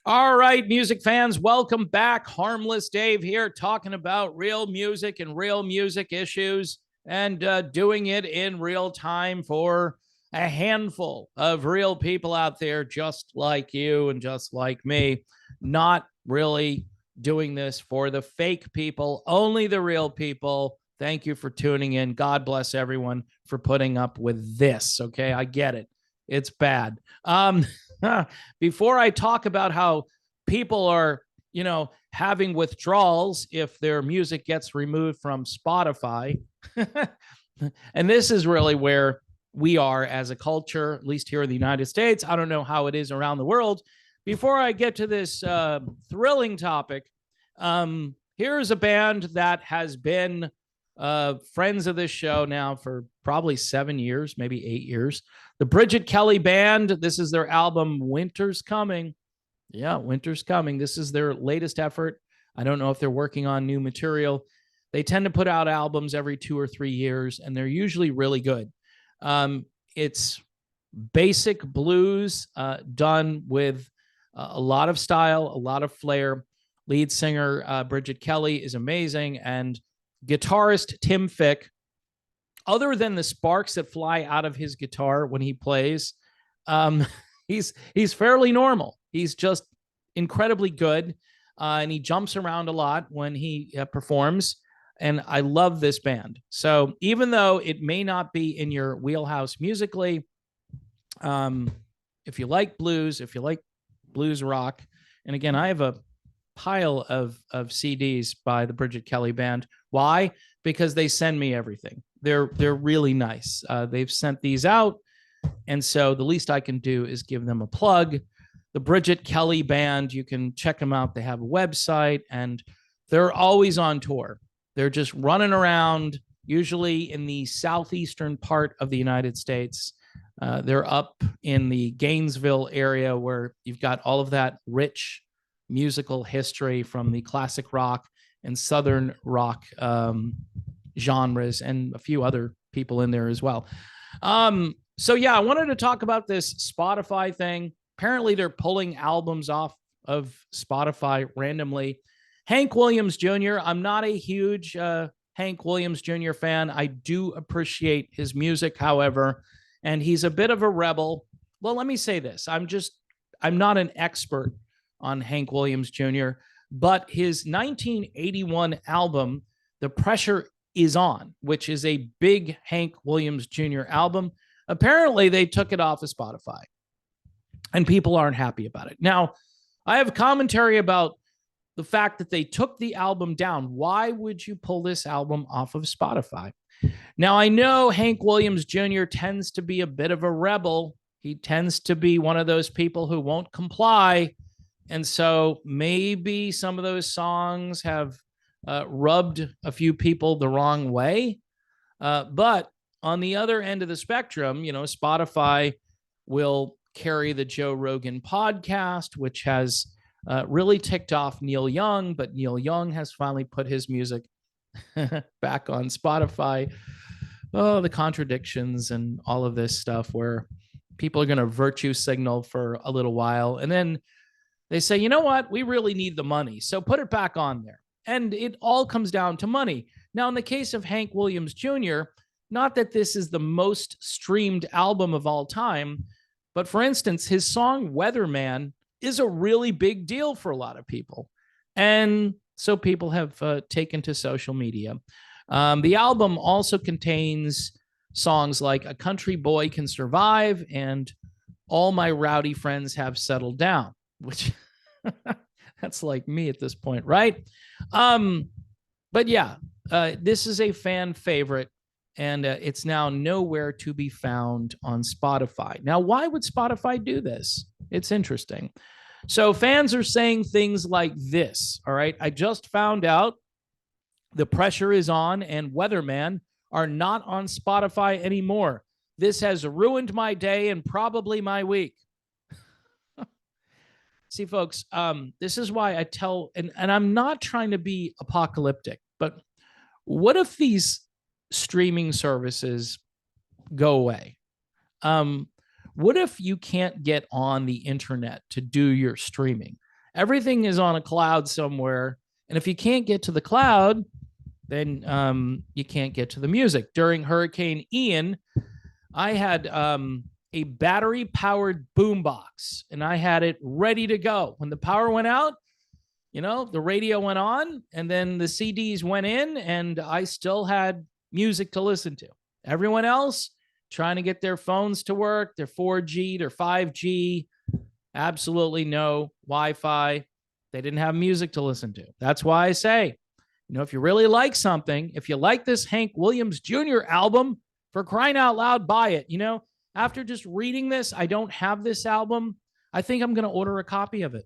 All right, music fans, welcome back. Harmless Dave here, talking about real music and real music issues and doing it in real time for a handful of real people out there, just like you and just like me. Not really doing this for the fake people, only the real people. Thank you for tuning in. God bless everyone for putting up with this. Okay, I get it. It's bad. Before I talk about how people are, having withdrawals if their music gets removed from Spotify, and this is really where we are as a culture, at least here in the United States. I don't know how it is around the world. Before I get to this thrilling topic, here's a band that has been friends of this show now for probably 7 years, maybe 8 years. The Bridget Kelly Band. This is their album, Winter's Coming. Yeah, Winter's Coming. This is their latest effort. I don't know if they're working on new material. They tend to put out albums every 2 or 3 years, and they're usually really good. It's basic blues done with a lot of style, a lot of flair. Lead singer Bridget Kelly is amazing, and guitarist Tim Fick, other than the sparks that fly out of his guitar when he plays, he's fairly normal. He's just incredibly good, and he jumps around a lot when he performs. And I love this band. So even though it may not be in your wheelhouse musically, if you like blues, if you like blues rock, and again, I have a pile of CDs by the Bridget Kelly Band. Why? Because they send me everything. They're really nice. They've sent these out, and so the least I can do is give them a plug. The Bridget Kelly Band, you can check them out. They have a website, and they're always on tour. They're just running around, usually in the southeastern part of the United States. They're up in the Gainesville area, where you've got all of that rich musical history from the classic rock and southern rock genres, and a few other people in there as well. So yeah, I wanted to talk about this Spotify thing. Apparently they're pulling albums off of Spotify randomly. Hank Williams Jr., I'm not a huge Hank Williams Jr. fan. I do appreciate his music, however, and he's a bit of a rebel. Well, let me say this. I'm not an expert on Hank Williams Jr., but his 1981 album, The Pressure Is On, which is a big Hank Williams Jr. album, apparently they took it off of Spotify, and people aren't happy about it. Now, I have commentary about the fact that they took the album down. Why would you pull this album off of Spotify? Now, I know Hank Williams Jr. tends to be a bit of a rebel. He tends to be one of those people who won't comply. And so maybe some of those songs have rubbed a few people the wrong way. But on the other end of the spectrum, Spotify will carry the Joe Rogan podcast, which has really ticked off Neil Young, but Neil Young has finally put his music back on Spotify. Oh, the contradictions and all of this stuff, where people are going to virtue signal for a little while, and then they say, you know what, we really need the money, so put it back on there. And it all comes down to money. Now, in the case of Hank Williams Jr., not that this is the most streamed album of all time, but for instance, his song Weatherman is a really big deal for a lot of people. And so people have taken to social media. The album also contains songs like A Country Boy Can Survive and All My Rowdy Friends Have Settled Down, which that's like me at this point, right? But yeah, this is a fan favorite, and it's now nowhere to be found on Spotify. Now, why would Spotify do this? It's interesting. So fans are saying things like this, all right? I just found out The Pressure Is On and Weatherman are not on Spotify anymore. This has ruined my day and probably my week. See, folks, this is why I tell, and I'm not trying to be apocalyptic, but what if these streaming services go away? What if you can't get on the internet to do your streaming? Everything is on a cloud somewhere. And if you can't get to the cloud, then you can't get to the music. During Hurricane Ian, I had a battery powered boombox, and I had it ready to go. When the power went out, the radio went on, and then the CDs went in, and I still had music to listen to. Everyone else trying to get their phones to work, their 4G, their 5G, absolutely no Wi-Fi. They didn't have music to listen to. That's why I say, if you really like something, if you like this Hank Williams Jr. album, for crying out loud, buy it. After just reading this, I don't have this album. I think I'm going to order a copy of it.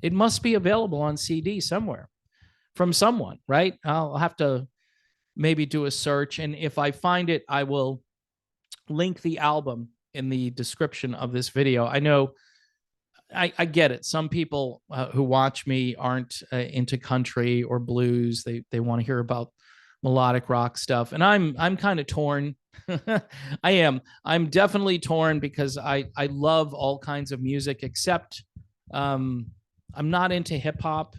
It must be available on CD somewhere from someone, right? I'll have to maybe do a search. And if I find it, I will link the album in the description of this video. I know I get it. Some people who watch me aren't into country or blues. They want to hear about melodic rock stuff. And I'm kind of torn. I am. I'm definitely torn because I love all kinds of music, except I'm not into hip hop.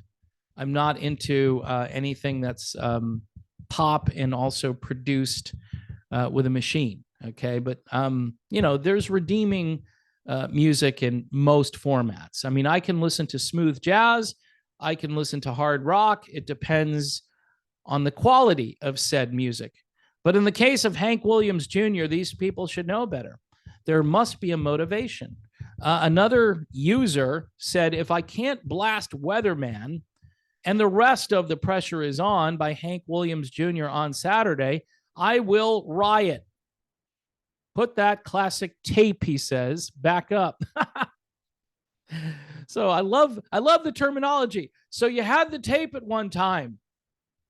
I'm not into anything that's pop and also produced with a machine. Okay. But, there's redeeming music in most formats. I mean, I can listen to smooth jazz. I can listen to hard rock. It depends on the quality of said music. But in the case of Hank Williams Jr., these people should know better. There must be a motivation. Another user said, if I can't blast Weatherman and the rest of The Pressure Is On by Hank Williams Jr. on Saturday, I will riot. Put that classic tape, he says, back up. So I love the terminology. So you had the tape at one time.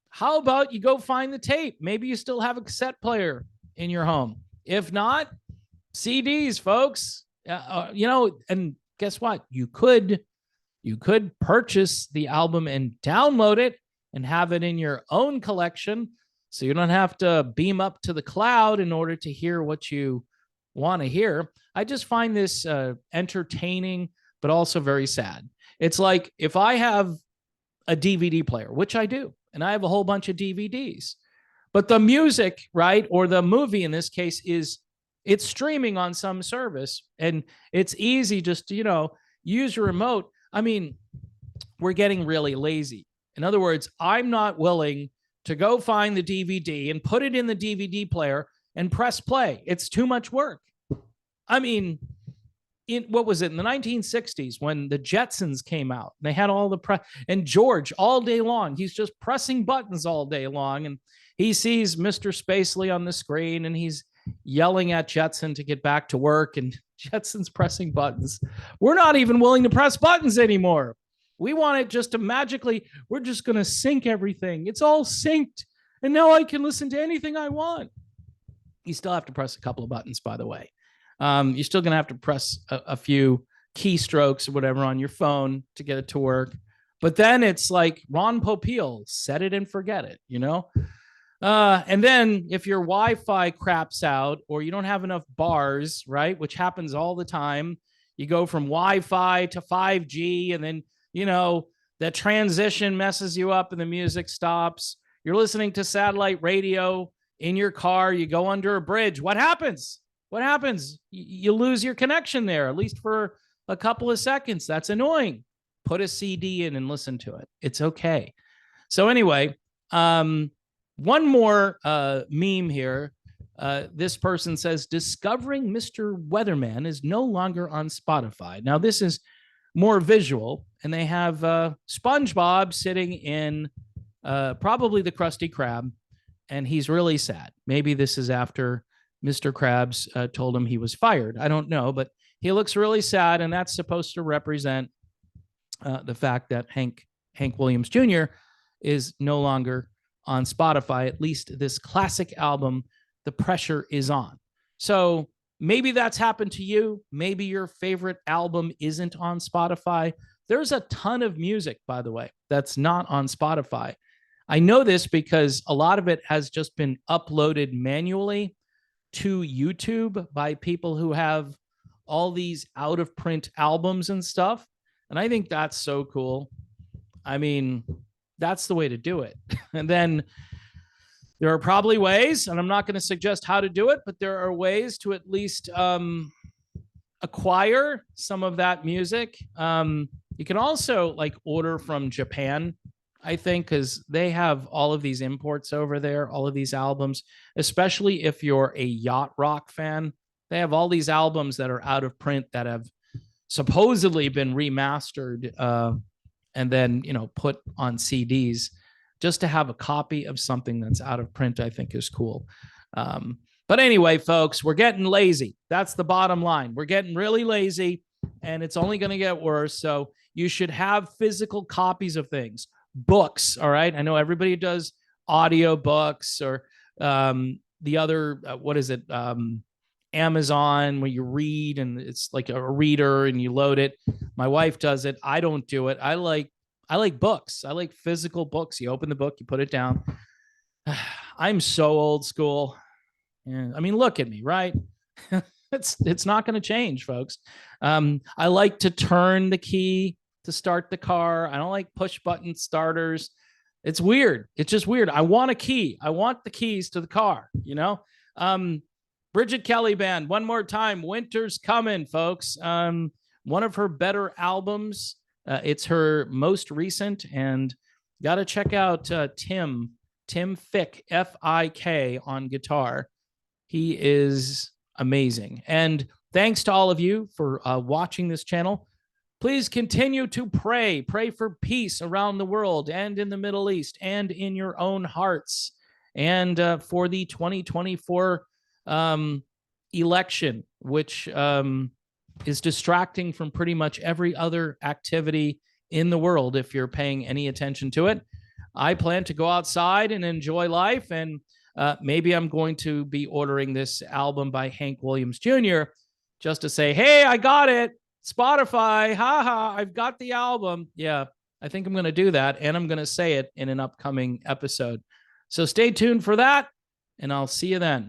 How about you go find the tape? Maybe you still have a cassette player in your home. If not, CDs, folks. And guess what? You could purchase the album and download it and have it in your own collection, so you don't have to beam up to the cloud in order to hear what you want to hear. I just find this entertaining, but also very sad. It's like if I have a DVD player, which I do, and I have a whole bunch of DVDs, but the music, right, or the movie in this case, it's streaming on some service, and it's easy just to, use your remote. I mean, we're getting really lazy. In other words, I'm not willing to go find the DVD and put it in the DVD player and press play. It's too much work. I mean, what was it in the 1960s when the Jetsons came out? They had all the and George all day long, he's just pressing buttons all day long, and he sees Mr. Spacely on the screen, and he's yelling at Jetson to get back to work, and Jetson's pressing buttons. We're not even willing to press buttons anymore. We want it just to magically, we're just going to sync everything. It's all synced, and now I can listen to anything I want. You still have to press a couple of buttons, by the way. You're still going to have to press a few keystrokes or whatever on your phone to get it to work. But then it's like Ron Popeil, set it and forget it, And then if your Wi-Fi craps out or you don't have enough bars, right, which happens all the time, you go from Wi-Fi to 5G, and then, that transition messes you up and the music stops. You're listening to satellite radio in your car. You go under a bridge. What happens? You lose your connection there, at least for a couple of seconds. That's annoying. Put a CD in and listen to it. It's okay. So anyway, one more meme here. This person says, discovering Mr. Weatherman is no longer on Spotify. Now, this is more visual, and they have SpongeBob sitting in probably the Krusty Krab, and he's really sad. Maybe this is after Mr. Krabs told him he was fired. I don't know, but he looks really sad, and that's supposed to represent the fact that Hank Williams Jr. is no longer on Spotify, at least this classic album, The Pressure Is On. So maybe that's happened to you. Maybe your favorite album isn't on Spotify. There's a ton of music, by the way, that's not on Spotify. I know this because a lot of it has just been uploaded manually to YouTube by people who have all these out of print albums and stuff. And I think that's so cool. I mean, that's the way to do it. And then there are probably ways, and I'm not going to suggest how to do it, but there are ways to at least acquire some of that music. You can also like order from Japan, I think, because they have all of these imports over there, all of these albums, especially if you're a yacht rock fan. They have all these albums that are out of print that have supposedly been remastered and then, put on CDs. Just to have a copy of something that's out of print, I think is cool. But anyway, folks, we're getting lazy. That's the bottom line. We're getting really lazy, and it's only going to get worse. So you should have physical copies of things, books. All right. I know everybody does audio books or the other, what is it? Amazon, where you read and it's like a reader and you load it. My wife does it. I don't do it. I like books. I like physical books. You open the book, you put it down. I'm so old school. Yeah, I mean, look at me, right? It's not going to change, folks. I like to turn the key to start the car. I don't like push button starters. It's weird. It's just weird. I want a key. I want the keys to the car, Bridget Kelly Band, one more time. Winter's coming, folks. One of her better albums. It's her most recent, and got to check out Tim Fick, Fik, on guitar. He is amazing. And thanks to all of you for watching this channel. Please continue to pray. Pray for peace around the world and in the Middle East and in your own hearts. And for the 2024 election, which is distracting from pretty much every other activity in the world if you're paying any attention to it. I plan to go outside and enjoy life, and maybe I'm going to be ordering this album by Hank Williams Jr. just to say, hey, I got it. Spotify, haha, I've got the album. Yeah, I think I'm going to do that, and I'm going to say it in an upcoming episode. So stay tuned for that, and I'll see you then.